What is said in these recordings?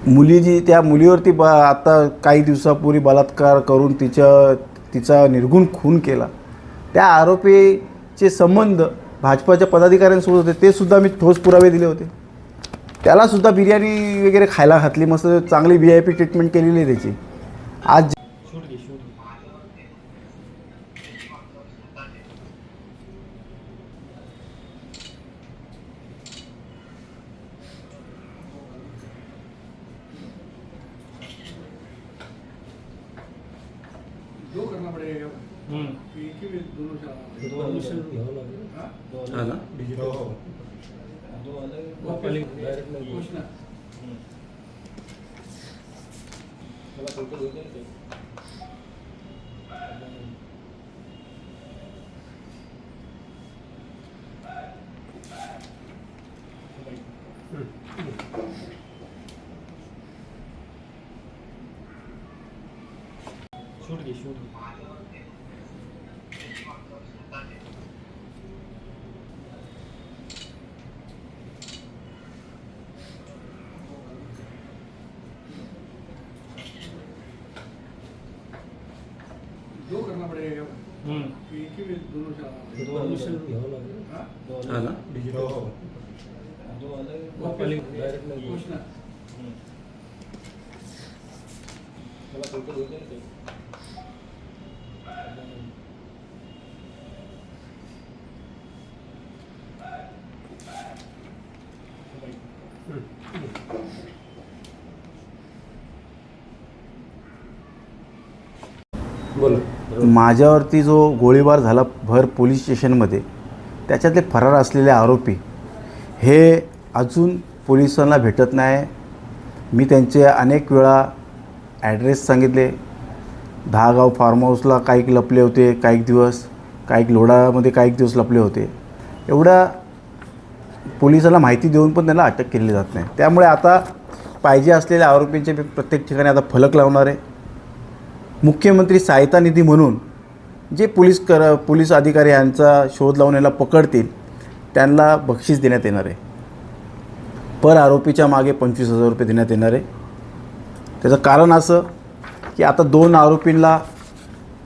त्या मुलीवरती आता काही दिवसापूर्वी बलात्कार करून तिचा निर्घुण खून केला, त्या आरोपीचे संबंध भाजपाच्या पदाधिकाऱ्यांसोबत होते, ते सुद्धा मी ठोस पुरावे दिले होते. त्यालासुद्धा बिर्याणी वगैरे खायला घातली, मस्त चांगली VIP ट्रीटमेंट केलेली आहे त्याची. आज दो करना पड़ेगा एक ही दोनों परमिशन घ्यावं लागेल. हा ना, डिजिटल दो अलग वो पहले डायरेक्ट नाही पूछना मला फोटो घेऊन दे. शूट घे शूट घे. दो करना पड़ेगा एक ही दोनों परमिशन घ्यावं लागेल. हा ना, डिजिटल दो अलग वो पहले डायरेक्ट नाही पूछना मला फोटो घेऊन दे. बोला. माझ्यावरती जो गोळीबार झाला भर पोलीस स्टेशनमध्ये, त्याच्यातले फरार असलेले आरोपी हे अजून पोलिसांना भेटत नाही. मी त्यांचे अनेक वेळा ॲड्रेस सांगितले. दहागाव फार्म हाऊसला काही लपले होते, काही दिवस काही लोढामध्ये काही दिवस लपले होते. एवढा पोलिसांना माहिती देऊन पण त्यांना अटक केली जात नाही. त्यामुळे आता पाहिजे असलेल्या आरोपींचे मी प्रत्येक ठिकाणी आता फलक लावणार आहे. मुख्यमंत्री सहायता निधी म्हणून जे पोलीस अधिकारी यांचा शोध लावून याला पकडतील त्यांना बक्षीस देण्यात येणार आहे. पर आरोपीच्या मागे 25,000 रुपये देण्यात येणार आहे. त्याचं कारण असं की आता 2 आरोपींना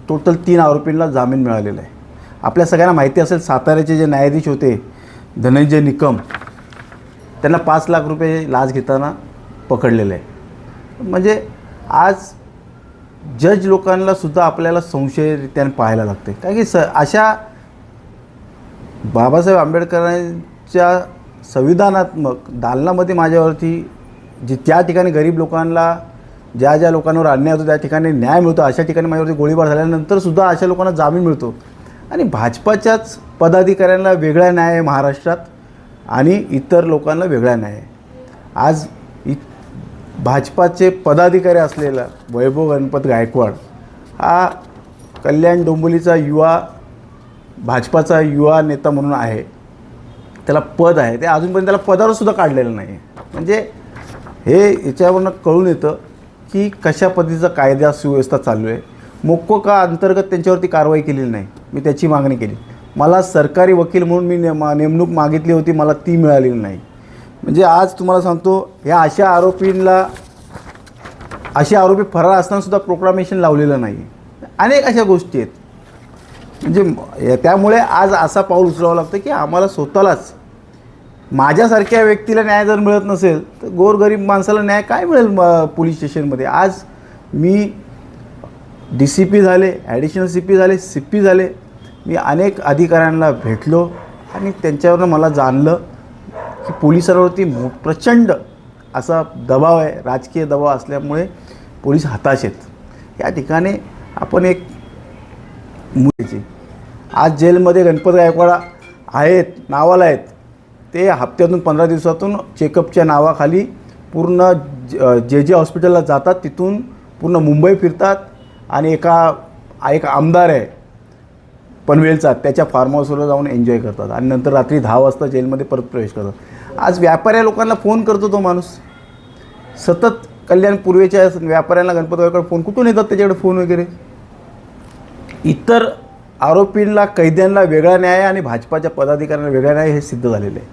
टोटल 3 आरोपींना जामीन मिळालेला आहे. आपल्या सगळ्यांना माहिती असेल, साताऱ्याचे जे न्यायाधीश होते धनंजय निकम, त्यांना 5 लाख रुपये लाच घेताना पकडलेलं आहे. म्हणजे आज जज लोकांना सुद्धा आपल्याला संशयरित्याने पाहायला लागते. कारण की अशा बाबासाहेब आंबेडकरांच्या संविधानात्मक दालनामध्ये माझ्यावरती त्या ठिकाणी गरीब लोकांना ज्या लोकांवर अन्याय होतो त्या ठिकाणी न्याय मिळतो, अशा ठिकाणी माझ्यावरती गोळीबार झाल्यानंतरसुद्धा अशा लोकांना जामीन मिळतो. आणि भाजपाच्याच पदाधिकाऱ्यांना वेगळा न्याय आहे महाराष्ट्रात आणि इतर लोकांना वेगळा न्याय आहे. आज भाजपाचे पदाधिकारी असलेला वैभव गणपत गायकवाड हा कल्याण डोंबिवलीचा भाजपाचा युवा नेता म्हणून आहे. त्याला पद आहे, ते अजूनपर्यंत त्याला पदावरसुद्धा काढलेलं नाही. म्हणजे हे याच्यावरनं कळून येतं की कशा पद्धतीचा कायदा सुव्यवस्था चालू आहे. मोक्कोका अंतर्गत त्यांच्यावरती कारवाई केलेली नाही. मी त्याची मागणी केली. मला सरकारी वकील म्हणून मी नेमणूक मागितली होती, मला ती मिळालेली नाही. म्हणजे आज तुम्हाला सांगतो, ह्या अशा आरोपी फरार असतानासुद्धा प्रोक्लामेशन लावलेलं नाही. अनेक अशा गोष्टी आहेत. म्हणजे त्यामुळे आज असा पाऊल उचलावं लागतं की आम्हाला स्वतःलाच, माझ्यासारख्या व्यक्तीला न्याय जर मिळत नसेल तर गोरगरीब माणसाला न्याय काय मिळेल पोलीस स्टेशनमध्ये. आज मी DCP झाले, ॲडिशनल CP झाले, CP झाले. मी अनेक अधिकाऱ्यांना भेटलो आणि त्यांच्यावरनं मला जाणलं की पोलिसांवरती प्रचंड असा दबाव आहे, राजकीय दबाव असल्यामुळे पोलीस हताश आहेत. या ठिकाणी आपण एक मुलीची आज जेलमध्ये गणपत गायकवाड आहेत, नावाला आहेत. ते हप्त्यातून 15 दिवसातून चेकअपच्या नावाखाली पूर्ण जे हॉस्पिटलला जातात, तिथून पूर्ण मुंबई फिरतात आणि एक आमदार आहे पनवेलचा, त्याच्या फार्म हाऊसवर जाऊन एन्जॉय करतात आणि नंतर रात्री 10 वाजता जेलमध्ये परत प्रवेश करतात. आज व्यापाऱ्या लोकांना फोन करतो तो माणूस सतत. कल्याण पूर्वेच्या व्यापाऱ्यांना गणपत गायकवाड फोन कुठून येतात त्याच्याकडे फोन वगैरे. इतर आरोपींना, कैद्यांना वेगळा न्याय आणि भाजपाच्या पदाधिकाऱ्यांना वेगळा न्याय हे सिद्ध झालेलं आहे.